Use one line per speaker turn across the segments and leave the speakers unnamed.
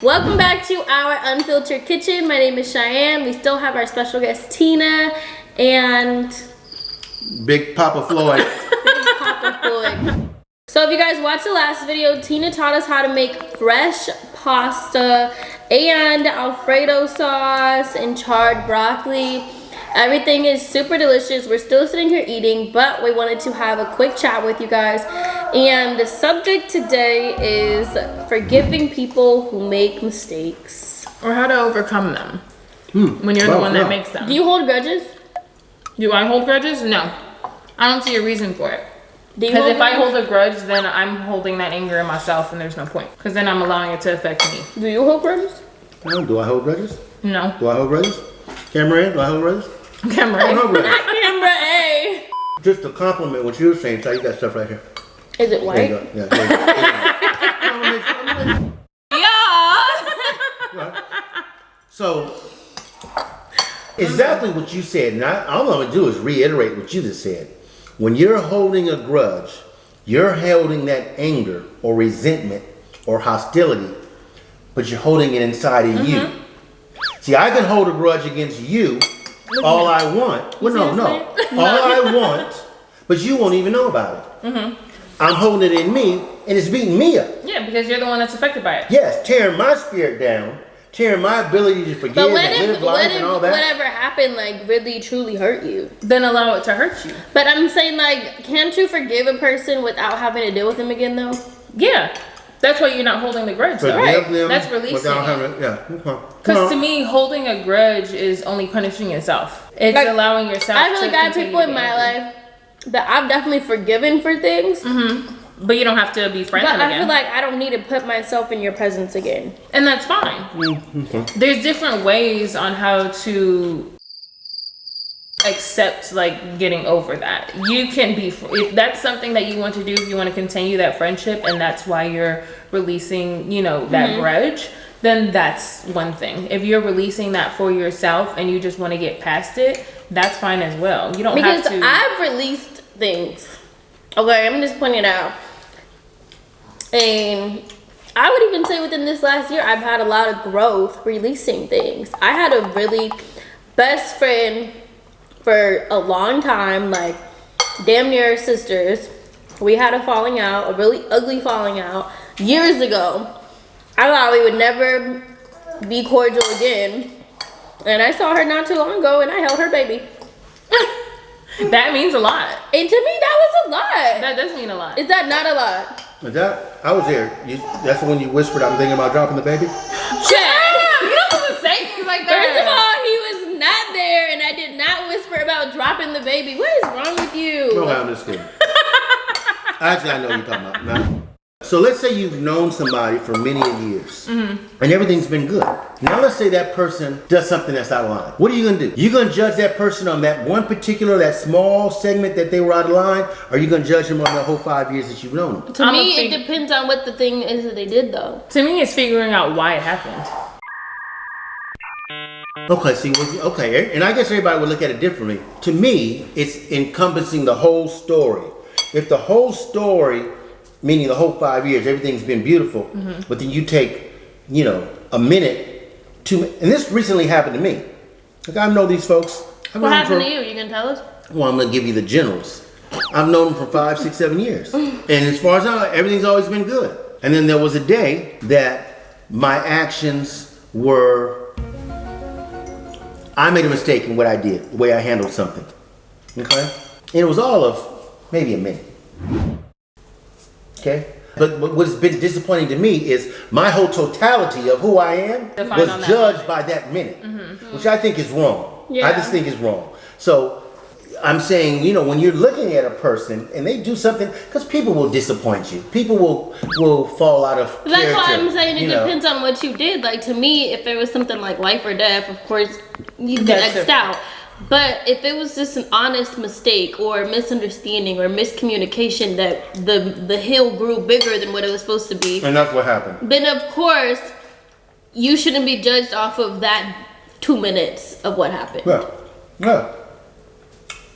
Welcome back to our Unfiltered Kitchen. My name is Cheyenne. We still have our special guest Tina and
Big Papa Floyd.
Big Papa Floyd. So if you guys watched the last video, Tina taught us how to make fresh pasta and Alfredo sauce and charred broccoli. Everything is super delicious. We're still sitting here eating, but we wanted to have a quick chat with you guys. And the subject today is forgiving people who make mistakes.
Or how to overcome them when you're the one that makes them.
Do you hold grudges?
Do I hold grudges? No. I don't see a reason for it.
Because
if I hold a grudge, then I'm holding that anger in myself and there's no point. Because then I'm allowing it to affect me.
Do you hold grudges?
Do I hold grudges?
No.
Do I hold grudges? Camera in, do I hold grudges?
Camera
I don't hold grudges.
Camera A.
Just to compliment what you were saying, so you got stuff right here.
Is it
There
white?
you go. Yeah, there you go.
Yeah.
Right. So, exactly what you said, and all I'm going to do is reiterate what you just said. When you're holding a grudge, you're holding that anger or resentment or hostility, but you're holding it inside of you. See, I can hold a grudge against you all I want. Well, no. All I want, but you won't even know about it. I'm holding it in me, and it's beating me up.
Yeah, because you're the one that's affected by it.
Yes, tearing my spirit down, tearing my ability to forgive and live life and all that.
Whatever happened, like, really, truly hurt you?
Then allow it to hurt you.
But I'm saying, like, can't you forgive a person without having to deal with them again, though?
Yeah. That's why you're not holding the grudge, though.
Forgive them
That's releasing
without
it.
having, yeah.
Because to me, holding a grudge is only punishing yourself. It's
Like,
allowing yourself to
I feel like I have
continue
people
to
in
be
my
angry.
life that I've definitely forgiven for things.
But you don't have to befriend
But
them
I
again.
feel like I don't need to put myself in your presence again.
And that's fine. There's different ways on how to accept, like, getting over that. You can be, if that's something that you want to do, if you want to continue that friendship and that's why you're releasing, you know, that grudge, then that's one thing. If you're releasing that for yourself and you just want to get past it, that's fine as well. You don't have to.
Because I've released things. Okay, I'm just pointing it out. And I would even say within this last year, I've had a lot of growth releasing things. I had a really best friend for a long time, like damn near sisters. We had a falling out, a really ugly falling out years ago. I thought we would never be cordial again. And I saw her not too long ago and I held her baby.
That means a lot.
And to me, that was a lot.
That does mean a lot.
Is that not a lot?
Is that, I was there. That's when you whispered, I'm thinking about dropping the baby?
Chad, you don't have to say things like that.
First of all, he was not there, and I did not whisper about dropping the baby. What is wrong with you?
No, I'm just kidding. Actually, I know what you're talking about. Now, so let's say you've known somebody for many years, and everything's been good. Now let's say that person does something that's out of line. What are you gonna do? You gonna judge that person on that one particular, that small segment that they were out of line, or are you gonna judge them on the whole 5 years that you've known them?
To me, it depends on what the thing is that they did, though.
To me, it's figuring out why it happened.
Okay, see, okay, and I guess everybody would look at it differently. To me, it's encompassing the whole story. If the whole story, meaning the whole 5 years, everything's been beautiful, but then you take, you know, a minute, 2 minutes, and this recently happened to me. Like, I know these folks.
What happened to you? You gonna tell us?
Well, I'm gonna give you the generals. I've known them for 5, 6, 7 years, and as far as I know, everything's always been good. And then there was a day that my actions were. I made a mistake in what I did, the way I handled something. Okay? And it was all of maybe a minute. Okay? But what's been disappointing to me is my whole totality of who I am was judged by that minute, which I think is wrong.
Yeah.
I just think is wrong. So I'm saying, you know, when you're looking at a person and they do something, because people will disappoint you. People will fall out of character.
That's why I'm saying it
you know.
depends on what you did. Like, to me, if it was something like life or death, of course, you get X'd out. But if it was just an honest mistake or misunderstanding or miscommunication that the hill grew bigger than what it was supposed to be,
And that's what happened.
then of course, you shouldn't be judged off of that 2 minutes of what happened.
Yeah.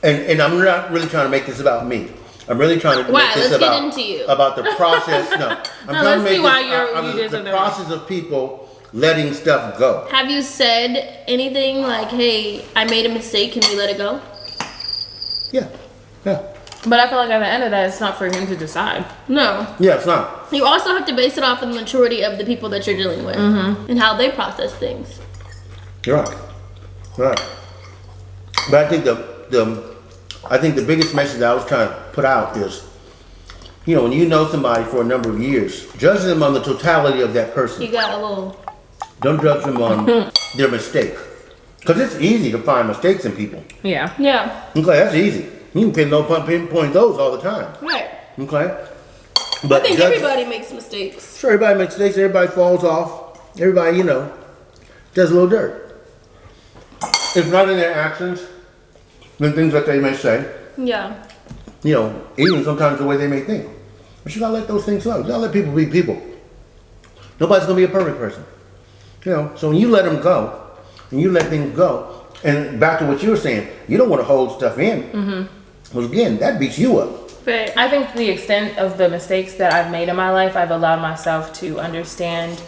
And I'm not really trying to make this about me. I'm really trying to make this
Let's
about,
get into you.
about the process. No, I'm trying
let's
to make
see
this
why you did
the
something
process of people letting stuff go.
Have you said anything like, hey, I made a mistake, can we let it go?
Yeah. Yeah.
But I feel like at the end of that, it's not for him to decide.
No.
Yeah, it's not.
You also have to base it off of the maturity of the people that you're dealing with and how they process things.
You're right. Right. But I think the biggest message that I was trying to put out is, you know, when you know somebody for a number of years, judge them on the totality of that person.
You got a little.
Don't judge them on their mistake. Because it's easy to find mistakes in people.
Yeah.
Yeah.
Okay, that's easy. You can pinpoint those all the time.
Right.
Okay?
I think everybody makes mistakes.
Sure, everybody makes mistakes. Everybody falls off. Everybody, you know, does a little dirt. If not in their actions, then things that they may say.
Yeah.
You know, even sometimes the way they may think. But you gotta let those things go. You gotta let people be people. Nobody's gonna be a perfect person. You know, so when you let them go, and you let things go, and back to what you were saying, you don't want to hold stuff in. Because again, that beats you up.
Right.
I think the extent of the mistakes that I've made in my life, I've allowed myself to understand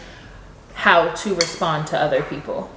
how to respond to other people.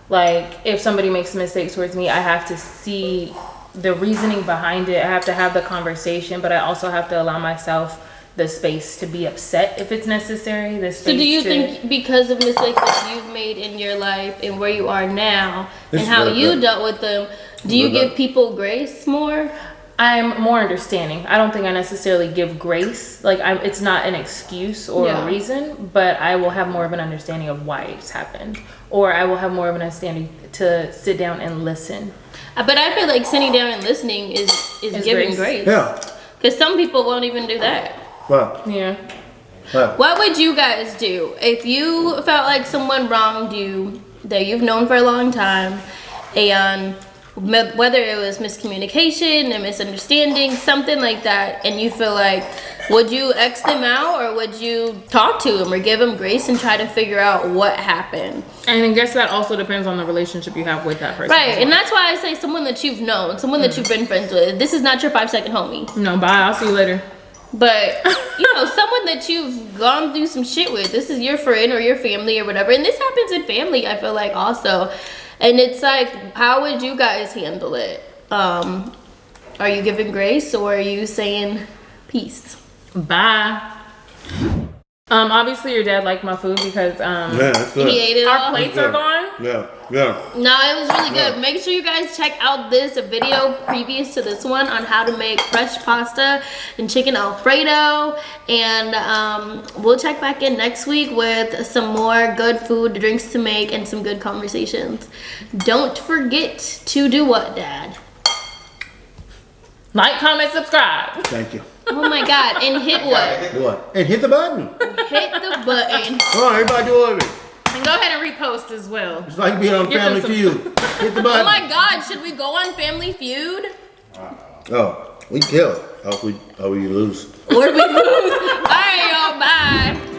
Like, if somebody makes mistakes towards me, I have to see the reasoning behind it. I have to have the conversation, but I also have to allow myself the space to be upset if it's necessary.
So do you think because of mistakes that you've made in your life and where you are now and how you dealt with them, do you give people grace more?
I'm more understanding. I don't think I necessarily give grace. Like, it's not an excuse or a reason, but I will have more of an understanding of why it's happened. Or I will have more of an understanding to sit down and listen.
But I feel like sitting down and listening is giving grace.
Yeah.
Because some people won't even do that.
Well,
Yeah.
well.
What would you guys do if you felt like someone wronged you that you've known for a long time, and whether it was miscommunication, a misunderstanding, something like that, and you feel like, would you X them out or would you talk to them or give them grace and try to figure out what happened?
And I guess that also depends on the relationship you have with that person.
Right, and that's why I say someone that you've known, someone that you've been friends with. This is not your 5-second homie.
No, bye. I'll see you later.
But, you know, someone that you've gone through some shit with. This is your friend or your family or whatever. And this happens in family, I feel like, also. And it's like, how would you guys handle it? Are you giving grace or are you saying peace?
Bye. Obviously your dad liked my food because
Yeah, that's good.
He ate it
our
all.
plates are gone.
Yeah, yeah.
No, it was really good. Make sure you guys check out this video previous to this one on how to make fresh pasta and chicken Alfredo. And we'll check back in next week with some more good food, drinks to make, and some good conversations. Don't forget to do what, Dad?
Like, comment, subscribe.
Thank you.
Oh my God, and hit what?
What? And hit the button.
Hit the button.
Come on, everybody do it.
And go ahead and repost as well.
It's like being on
Give them
Family
some-
Feud. Hit the button.
Oh my God, should we go on Family Feud?
Oh, we kill. Oh, we lose.
Or do we lose? All right, y'all, bye.